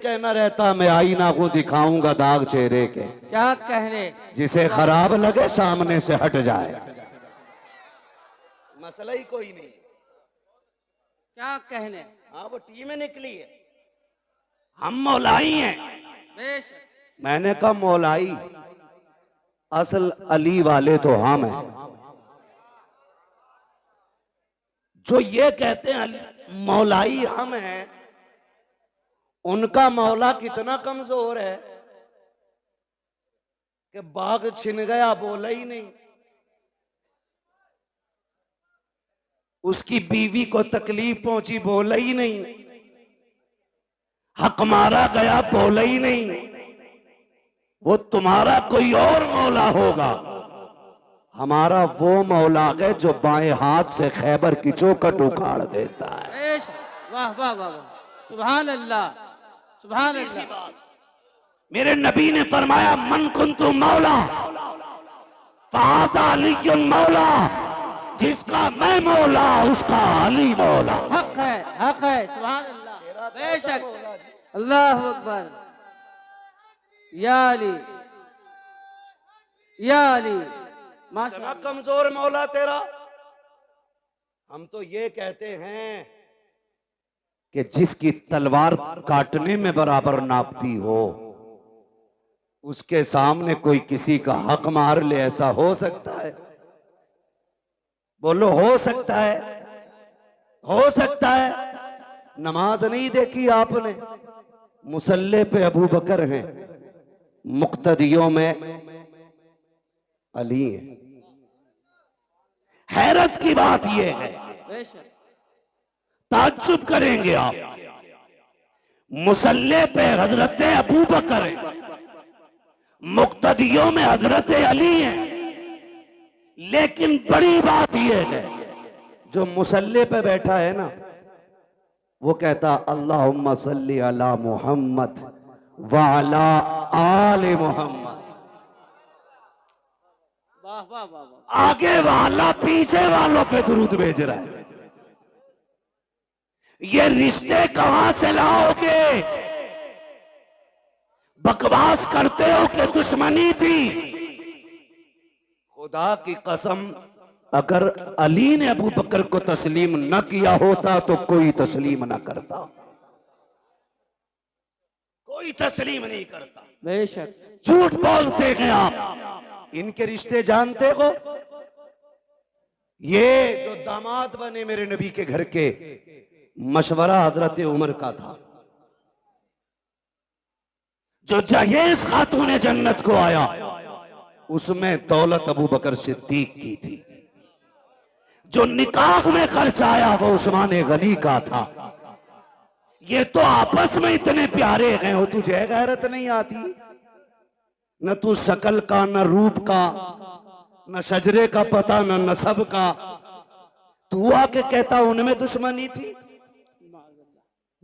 कहना रहता मैं आईना को दिखाऊंगा दाग चेहरे के, क्या कहने, जिसे खराब लगे सामने से हट जाए। मसला ही कोई नहीं। क्या कहने। हाँ वो टीम निकली है, हम मौलाई हैं। बेशक। मैंने कहा मौलाई, असल अली वाले तो हम हैं। जो ये कहते हैं मौलाई हम हैं, उनका मौला कितना कमजोर है कि बाघ छिन गया बोला ही नहीं, उसकी बीवी को तकलीफ पहुंची बोला ही नहीं, हक मारा गया बोला ही नहीं। वो तुम्हारा कोई और मौला होगा, हमारा वो मौला है जो बाएं हाथ से खैबर की चौखट उखाड़ देता है। वाह वाह वाह, सुभान अल्लाह, सुभान अल्लाह। मेरे नबी ने फरमाया मन कुन्तु मौला फ़हाज़ा अलीयुन मौला, जिसका मैं मौला उसका अली मौला। हक है, हक है, सुभान अल्लाह, बेशक। अल्लाह अकबर। या अली, या अली, इतना कमजोर मौला तेरा। हम तो ये कहते हैं कि जिसकी तलवार काटने में बराबर नापती हो, उसके सामने कोई किसी का हक मार ले, ऐसा हो सकता है? बोलो हो सकता है? हो सकता है? नमाज नहीं देखी आपने? मुसल्ले पे अबू बकर हैं, मुक्तदियों में अली है। हैरत की बात यह है, ताज्जुब करेंगे आप, मुसल्ले पे हजरत अबू बकर है, मुक्तदियों में हजरत अली है। लेकिन बड़ी बात यह है, जो मुसल्ले पे बैठा है ना, वो कहता अल्लाहुम्मा सल्ली अला मुहम्मद व अला आले मोहम्मद। आगे वाला पीछे वालों पे दुरूद भेज रहा है। ये रिश्ते कहां से लाओगे? बकवास करते हो कि दुश्मनी थी। खुदा की कसम, अगर अली ने अबू बकर को तस्लीम न किया होता तो कोई तस्लीम न करता, कोई तस्लीम नहीं करता। बेशक। झूठ बोलते हैं आप। इनके रिश्ते जानते हो? ये जो दामाद बने मेरे नबी के घर के, मशवरा हजरत उमर का था। जो जहेज खातून जन्नत को आया, उसमें दौलत अबू बकर सिद्दीक की थी। जो निकाह में खर्च आया वो उस्मान गनी का था। ये तो आपस में इतने प्यारे हैं, हो तुझे गैरत नहीं आती? न तू शकल का, न रूप का, न शजरे का पता, न नसब का। तू आके कहता उनमें दुश्मनी थी।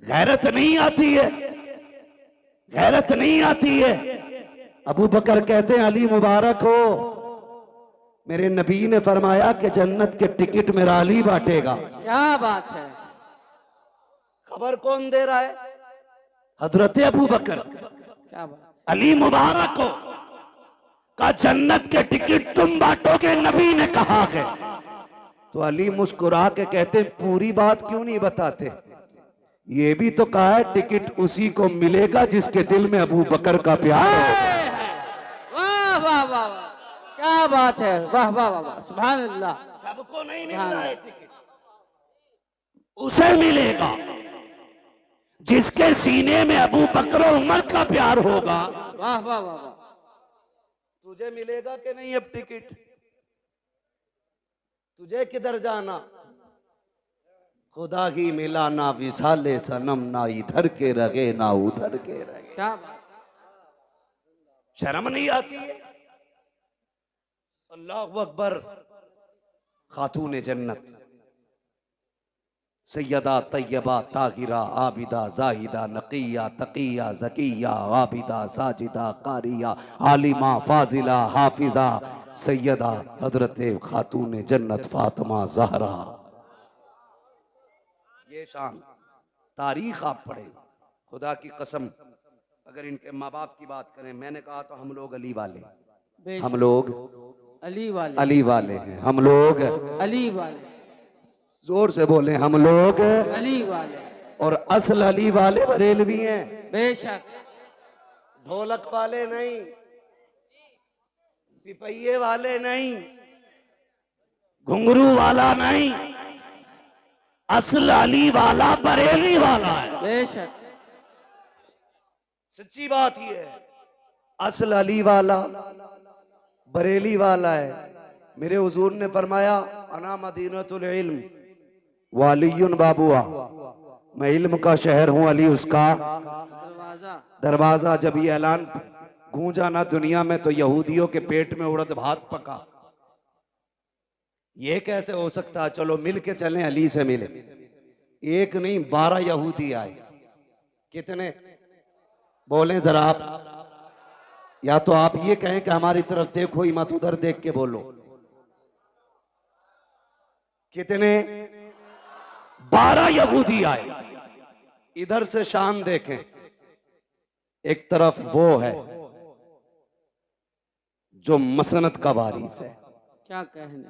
गैरत नहीं आती है, गैरत नहीं आती है। अबू बकर कहते हैं अली मुबारक हो, मेरे नबी ने फरमाया कि जन्नत के टिकट मेरा अली बांटेगा। क्या बात है। खबर कौन दे रहा है? हजरत अबू बकर। क्या बात। अली मुबारक हो का जन्नत के टिकट तुम बांटोगे, नबी ने कहा है। तो अली मुस्कुरा के कहते पूरी बात क्यों नहीं बताते? ये भी तो कहा है टिकट उसी को मिलेगा जिसके दिल में अबू बकर का प्यार हो। वाह वाह वाह, क्या बात है। वाह वाह वाह, सुभान अल्लाह। सबको नहीं मिल रहा है टिकट, उसे मिलेगा जिसके सीने में अबू बकर और उमर का प्यार होगा। वाह वाह वाह। तुझे मिलेगा कि नहीं अब टिकट? तुझे किधर जाना? खुदा ही मिला ना विसाले सनम, ना इधर के रगे ना उधर के रगे। क्या बात। शर्म नहीं आती है? अल्लाहु अकबर। खातून जन्नत सैयदा तैयबा ताहिरा आबिदा जाहिदा नकिया तकिया जकिया आबिदा साजिदा कारिया आलिमा फाजिला हाफिजा सैयदा हजरत खातून जन्नत फातिमा ज़हरा। ये शान तारीख आप पढ़े, खुदा की कसम, अगर इनके माँ बाप की बात करें, मैंने कहा तो हम लोग अली वाले, बेशक। हम लोग अली वाले, अली वाले हैं, हम लोग अली वाले, जोर से बोले, हम लोग अली वाले। और असल अली वाले बरेलवी हैं, बेशक। ढोलक वाले नहीं, पिपैये वाले नहीं, घुंघरू वाला नहीं, असल अली वाला बरेली वाला है। बेशक। सच्ची बात ये है, असल अली वाला बरेली वाला है। मेरे हुजूर ने फरमाया, अना मदीनतुल इल्म वालियुन बाबुआ, मैं इल्म का शहर हूं, अली उसका दरवाजा। दरवाजा। जब ये ऐलान गूंजा ना दुनिया में, तो यहूदियों के पेट में उड़द भात पका। ये कैसे हो सकता? चलो मिल के चलें, अली से मिले। एक नहीं 12 यहूदी आए। कितने बोलें जरा आप? या तो आप ये कहें कि हमारी तरफ देखो ही मत, उधर देख के बोलो। कितने? 12 यहूदी आए। इधर से शान देखें, एक तरफ वो है जो मसनत का वारिस है, क्या कहने।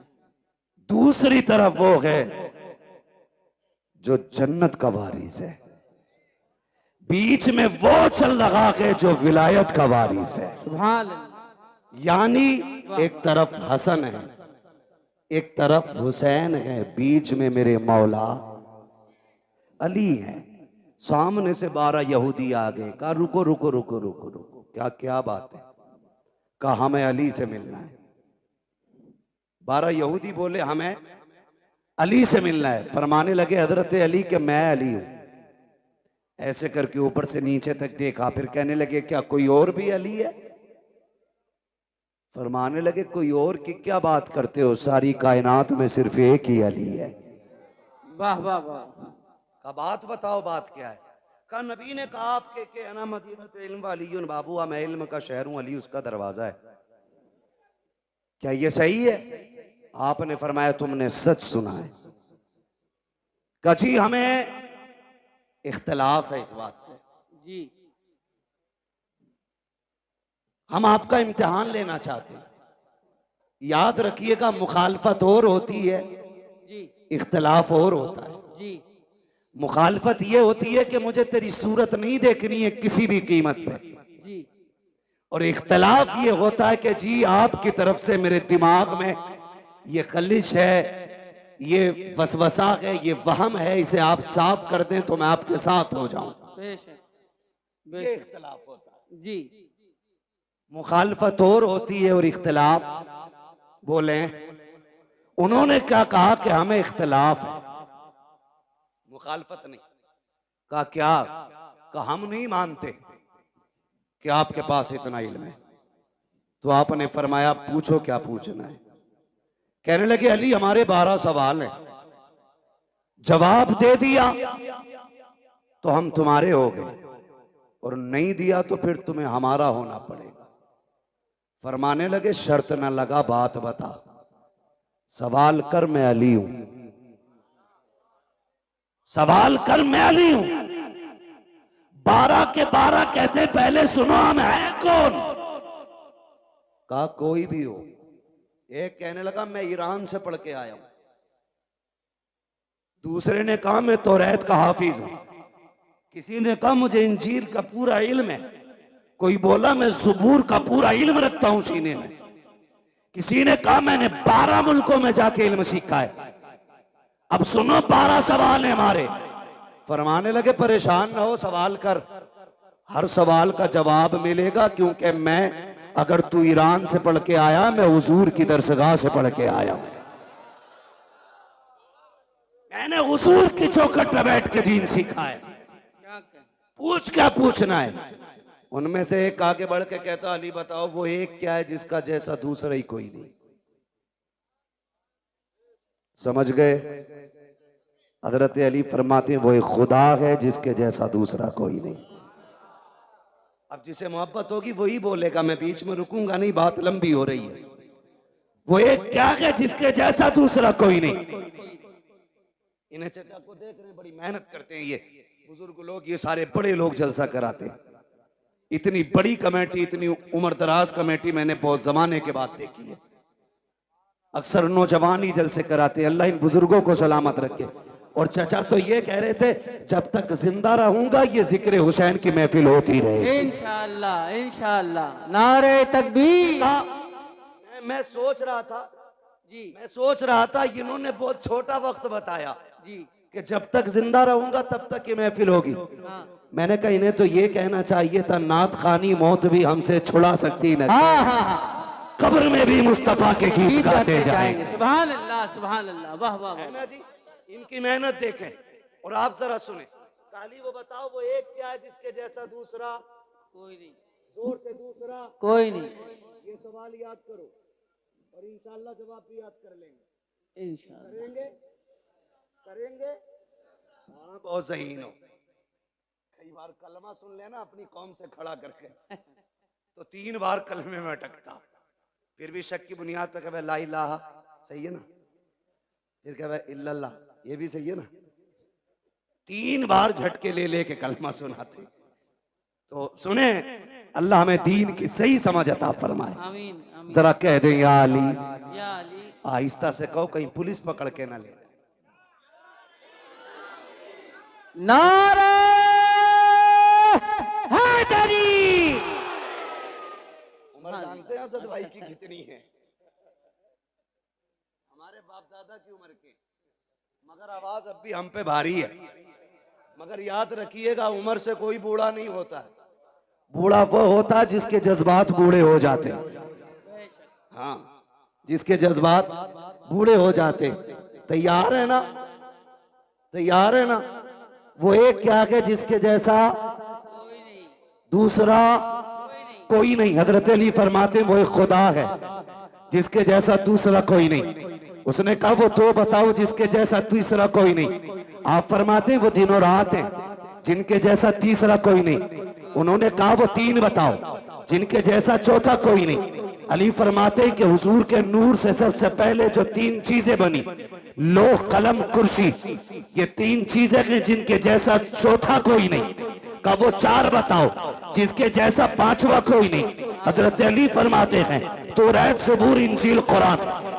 दूसरी तरफ वो है जो जन्नत का वारिस है, बीच में वो चल रहा है जो विलायत का वारिस है। सुभान अल्लाह। यानी एक तरफ हसन है, एक तरफ हुसैन है, बीच में मेरे मौला अली है। सामने से 12 यहूदी आ गए, कहा रुको रुको रुको रुको रुको, क्या क्या बात है? कहा हमें अली से मिलना है। 12 यहूदी बोले हमें अली से मिलना है। फरमाने लगे हजरत अली के मैं अली हूं। ऐसे करके ऊपर से नीचे तक देखा, फिर कहने लगे क्या कोई और भी अली है? फरमाने लगे कोई और की क्या बात करते हो, सारी कायनात में सिर्फ एक ही अली है। वाह वाह वाह। का बात बताओ, बात क्या है? का नबी ने कहा आपके के अना मदीनतुल इल्म वालियुन बाबुआ, मैं इल्म का शहर हूं, अली उसका दरवाजा है। क्या ये सही है? आपने फरमाया तुमने सच सुना है। का जी हमें इख्तलाफ है इस बात से, जी। हम आपका इम्तिहान लेना चाहते हैं। याद रखिएगा, मुखालफत और होती है, जी। इख्तलाफ और होता है। जी। मुखालफत ये होती है कि मुझे तेरी सूरत नहीं देखनी है किसी भी कीमत पे, जी। और इख्तलाफ ये होता है कि जी आपकी तरफ से मेरे दिमाग में ये खलिश है, ये वसवसा है, ये वहम है, इसे आप साफ कर दें तो मैं आपके साथ हो जाऊं। बेशक। ये बेशक। इख्तलाफ होता है। जी। मुखालफत और होती है और इख्तलाफ। बोले उन्होंने क्या कहा कि हमें इख्तलाफ है, मुखालफत नहीं। कहा क्या? कहा हम नहीं मानते कि आपके पास इतना इल्म है। तो आपने फरमाया पूछो क्या पूछना है। कहने लगे अली हमारे 12 सवाल हैं, जवाब दे दिया तो हम तुम्हारे हो गए, और नहीं दिया तो फिर तुम्हें हमारा होना पड़ेगा। फरमाने लगे शर्त न लगा, बात बता, सवाल कर मैं अली हूं, सवाल कर मैं अली हूं। 12 के 12 कहते पहले सुनो हम हैं कौन? कहा कोई भी हो। एक कहने लगा मैं ईरान से पढ़ के आया हूं, दूसरे ने कहा मैं तौरात का हाफिज हूं, किसी ने कहा मुझे इंजील का पूरा इल्म है, कोई बोला मैं ज़बूर का पूरा इल्म रखता हूं सीने में, किसी ने कहा मैंने 12 मुल्कों में जाके इल्म सीखा है। अब सुनो 12 सवाल है हमारे। फरमाने लगे परेशान ना हो, सवाल कर, हर सवाल का जवाब मिलेगा, क्योंकि मैं, अगर तू ईरान से पढ़ के आया, मैं हुजूर की दरसगाह से पढ़ के आया हूं, मैंने हुजूर की चौखट पे बैठ के दीन सीखा है। पूछ क्या पूछना है? उनमें से एक आगे बढ़ के कहता अली बताओ वो एक क्या है जिसका जैसा दूसरा ही कोई नहीं। समझ गए? हजरत अली फरमाते हैं वो एक खुदा है जिसके जैसा दूसरा कोई नहीं। अब जिसे मोहब्बत होगी वही बोलेगा, मैं बीच में रुकूंगा नहीं, बात लंबी हो रही है। वो एक क्या है जिसके जैसा दूसरा कोई नहीं। इन्हें चचा को देख रहे हैं, बड़ी मेहनत करते हैं बुजुर्ग लोग, ये सारे बड़े लोग जलसा कराते। इतनी बड़ी कमेटी, इतनी उम्रदराज कमेटी मैंने बहुत जमाने के बाद देखी है। अक्सर नौजवान ही जलसे कराते। अल्लाह इन बुजुर्गों को सलामत रखे। और चचा तो ये कह रहे थे, जब तक जिंदा रहूंगा ये जिक्र हुसैन की महफिल होती रहे। इंशाअल्लाह इंशाअल्लाह। नारे तकबीर। मैं सोच रहा था जी मैं सोच रहा था इन्होंने बहुत छोटा वक्त बताया जी। कि जब तक जिंदा रहूंगा तब तक ये महफिल होगी। हाँ मैंने कहा इन्हें तो ये कहना चाहिए था, नात खानी मौत भी हमसे छुड़ा सकती न, हाँ हाँ हाँ। कब्र में भी मुस्तफा के गीत गाते जाएंगे। सुभान अल्लाह सुभान अल्लाह। वाह वाह वाह। है ना जी। इनकी मेहनत देखें और आप जरा सुने। काली वो बताओ, वो एक क्या है जिसके जैसा दूसरा कोई नहीं। जोर से दूसरा कोई नहीं। ये सवाल याद करो और इंशाल्लाह जवाब भी याद कर लेंगे। इंशाअल्लाह करेंगे करेंगे। हाँ बहुत ज़हीन हो। कई बार कलमा सुन लेना अपनी कौम से खड़ा करके तो 3 बार कलमे में अटकता, फिर भी शक की बुनियाद पे कहे ला इलाहा, सही है ना, फिर कहे इल्लल्लाह, ये भी सही है ना। 3 बार झटके ले लेके कलमा सुनाते। तो सुने, अल्लाह हमें दीन की सही समझ अता फरमाए। आमीन आमीन। जरा कह दे या अली। या अली। आहिस्ता से कहो, कहीं पुलिस पकड़ के ना ले। नारे हैदरी। उम्र जानते हैं असद भाई की कितनी है? हमारे बाप दादा की उम्र के, मगर आवाज अब भी हम पे भारी है। मगर याद रखिएगा, उम्र से कोई बूढ़ा नहीं होता। बूढ़ा वो होता है जिसके जज्बात बूढ़े हो जाते। हाँ, जिसके जज्बात बूढ़े हो जाते। तैयार है ना? तैयार है ना? वो एक क्या है जिसके जैसा दूसरा कोई नहीं। हजरत अली फरमाते वो एक खुदा है जिसके जैसा दूसरा कोई नहीं। उसने कहा वो तो बताओ जिसके जैसा तीसरा कोई नहीं। आप फरमाते वो दिनों रात हैं जिनके जैसा तीसरा कोई नहीं। उन्होंने कहा वो 3 बताओ जिनके जैसा चौथा कोई नहीं। अली फरमाते कि हुजूर के नूर से सबसे पहले जो 3 चीजें बनी, लोह कलम कुर्सी, ये 3 चीजें हैं जिनके जैसा चौथा कोई नहीं। का वो 4 बताओ जिसके जैसा 5वां कोई नहीं। हजरत अली फरमाते हैं तौरात, ज़बूर, इंजील, कुरान,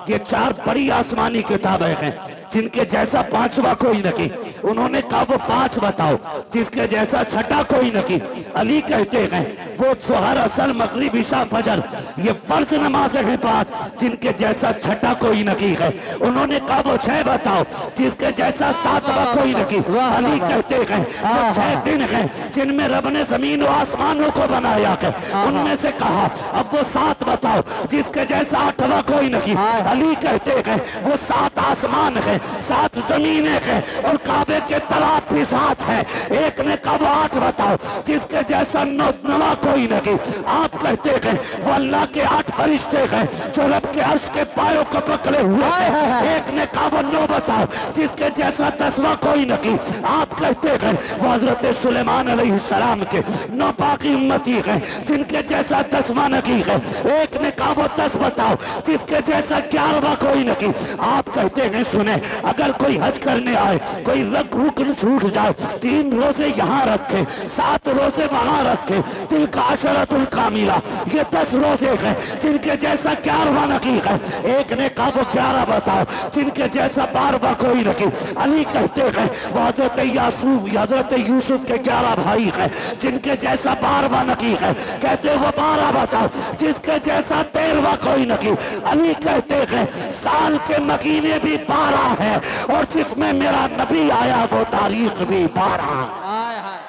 ये 4 बड़ी आसमानी किताबें हैं जिनके जैसा 5वां कोई नहीं। उन्होंने कहा वो 5 बताओ जिसके जैसा छठा कोई नहीं। अली कहते हैं वो जोहर, असर, मगरिब, इशा, फजर, ये फर्ज नमाजें हैं 5 जिनके जैसा छठा कोई नहीं है। उन्होंने कहा वो 6 बताओ जिसके जैसा 7वां कोई नहीं। अली कहते हैं वो 6 दिन हैं जिनमें रब ने जमीन और आसमानों को बनाया है। उनमें से कहा अब वो 7 बताओ जिसके जैसा 8वां कोई नहीं। अली कहते हैं वो 7 आसमान है, 7 जमीनें हैं और काबे के तलाब भी 7 है। एक ने कहा वो 8 बताओ जिसके जैसा 9वां कोई नहीं। आप कहते हैं वो अल्लाह के 8 फरिश्ते हैं जो रब के अर्श के पायों को पकड़े हुए हैं। एक ने कहा वो 9 बताओ जिसके जैसा 10वां कोई नहीं। आप कहते हैं वो हजरत सुलेमान अलैहिस्सलाम के 9 बाकी उम्मती हैं जिनके जैसा 10वां नहीं है। एक ने कहा वो 10 बताओ जिसके जैसा 11वां कोई नहीं। आप कहते हैं सुने, अगर कोई हज करने आए, कोई रुकन छूट जाए, 3 रोजे यहाँ रखे, 7 रोजे वहां रखे, तिल का अशरतुल कामिला, ये 10 रोजे हैं जिनके जैसा 11वां नहीं है। एक ने कहा वो 11 बताओ जिनके जैसा 12वां कोई नहीं। अली कहते हैं वो हजरत यासूफ, हजरत यूसुफ के 11 भाई हैं जिनके जैसा 12वां नहीं है। कहते वो 12 बताओ जिसके जैसा 13वां कोई नहीं। अली कहते हैं साल के महीने भी 12 है और जिसमें मेरा नबी आया वो तारीख भी 12। हाय हाय।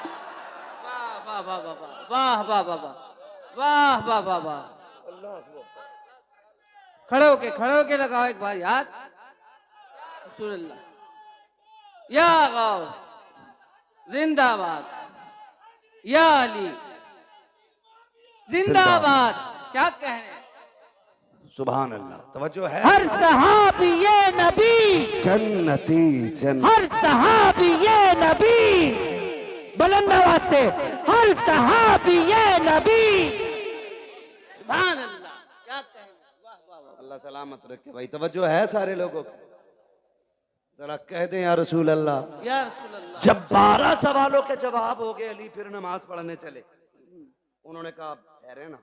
वाह वाह वाह वाह वाह वाह वाह वाह वाह वाह। खड़े होके लगाओ एक बार याद। या गौस जिंदाबाद, या अली जिंदाबाद। क्या कहने, सुभान अल्लाह। तवज्जो है। हर सहाबी ये नबी जन्नती जन्नत, हर सहाबी ये नबी, बुलंद आवाज से हर सहाबी ये नबी। सुभान अल्लाह। क्या कहने, वाह वाह वाह। अल्लाह सलामत रखे भाई। तवज्जो है सारे लोगों को। जरा कह दें या रसूल अल्लाह। या रसूल अल्लाह। जब 12 सवालों के जवाब हो गए, अली फिर नमाज पढ़ने चले। उन्होंने कहा ठहरे ना,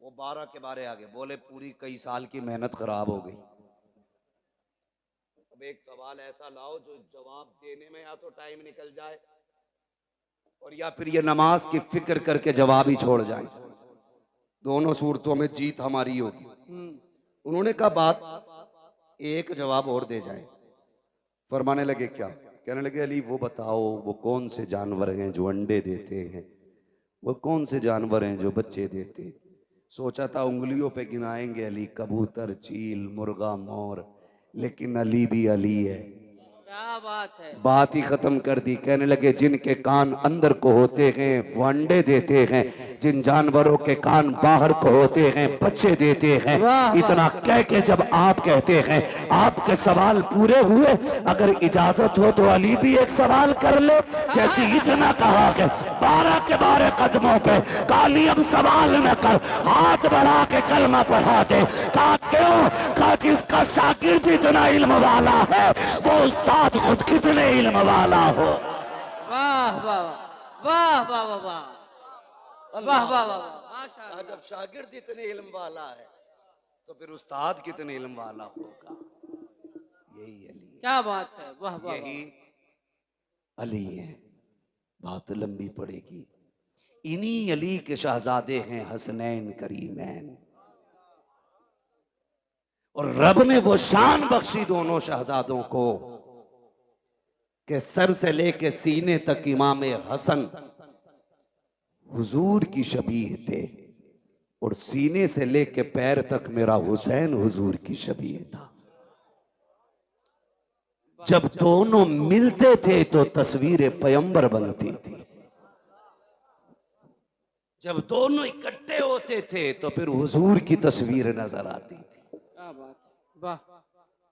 वो 12 के बारे आगे बोले पूरी कई साल की मेहनत खराब हो गई। अब एक सवाल ऐसा लाओ जो जवाब देने में या तो टाइम निकल जाए और या फिर ये नमाज की फिक्र करके जवाब ही छोड़ जाए। दोनों सूरतों में जीत हमारी होगी। उन्होंने कहा बात एक जवाब और दे जाए। फरमाने लगे क्या? कहने लगे अली वो बताओ वो कौन से जानवर हैं जो अंडे देते हैं, वो कौन से जानवर हैं जो बच्चे देते हैं। सोचा था उंगलियों पे गिनाएंगे अली, कबूतर, चील, मुर्गा, मोर, लेकिन अली भी अली है। क्या बात है। बात ही खत्म कर दी। कहने लगे जिनके कान अंदर को होते हैं वो अंडे देते हैं, जिन जानवरों के कान बाहर को होते हैं बच्चे देते हैं। इतना कह के जब आप कहते हैं आपके सवाल पूरे हुए, अगर इजाजत हो तो अली भी एक सवाल कर ले। जैसे इतना कहा कि 12 के 12 कदमों पे काली अब सवाल न कर, हाथ बढ़ा के कलमा पढ़ा दे। कहा क्यों? कहा जिसका शागिर्द इतना इल्म वाला है वो उस्ताद खुद कितने इल्म वाला हो। वाह वाह वाह वाह वाह वाह वाह वाह वाह माशाअल्लाह। जब शागिर्द इतने इल्म वाला है तो फिर उस्ताद कितने इल्म वाला होगा। यही अली, क्या बात है। वाह वाह यही अली है। बात लंबी पड़ेगी। इन्हीं अली के शहजादे हैं हसनैन करीमैन, और रब ने वो शान बख्शी दोनों शहजादों को कि सर से लेके सीने तक इमाम हसन हुजूर की शबीह थे, और सीने से लेके पैर तक मेरा हुसैन हुजूर की शबीह था। जब दोनों मिलते थे तो तस्वीर पैगंबर बनती थी, जब दोनों इकट्ठे होते थे तो फिर हुजूर की तस्वीर नजर आती थी। क्या बात है। वाह।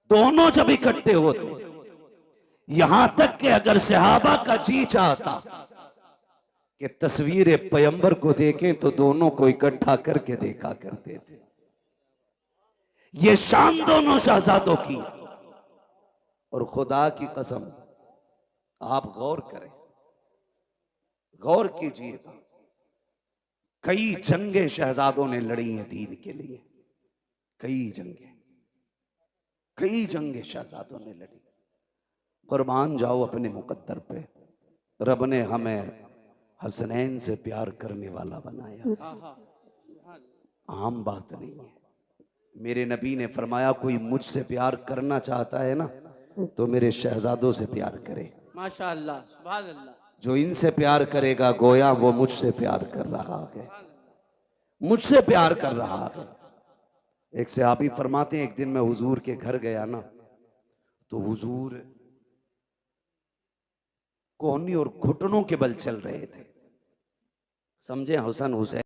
दोनों जब इकट्ठे होते, यहां तक कि अगर सहाबा का जी चाहता कि तस्वीर पैगंबर को देखें तो दोनों को इकट्ठा करके देखा करते थे। ये शान दोनों शहजादों की, और खुदा की कसम आप गौर करें, गौर कीजिएगा, कई जंगें शहजादों ने लड़ी हैं दीन के लिए। कई जंगें शहजादों ने लड़ी। कुर्बान जाओ अपने मुकद्दर पे, रब ने हमें हसनैन से प्यार करने वाला बनाया। आम बात नहीं है। मेरे नबी ने फरमाया कोई मुझसे प्यार करना चाहता है ना तो मेरे शहजादों से प्यार करे। माशाअल्लाह सुभान अल्लाह। जो इनसे प्यार करेगा गोया वो मुझसे प्यार कर रहा है, मुझसे प्यार कर रहा है। एक सहाबी फरमाते हैं एक दिन मैं हुजूर के घर गया ना तो हुजूर कोहनी और घुटनों के बल चल रहे थे। समझे? हसन हुसैन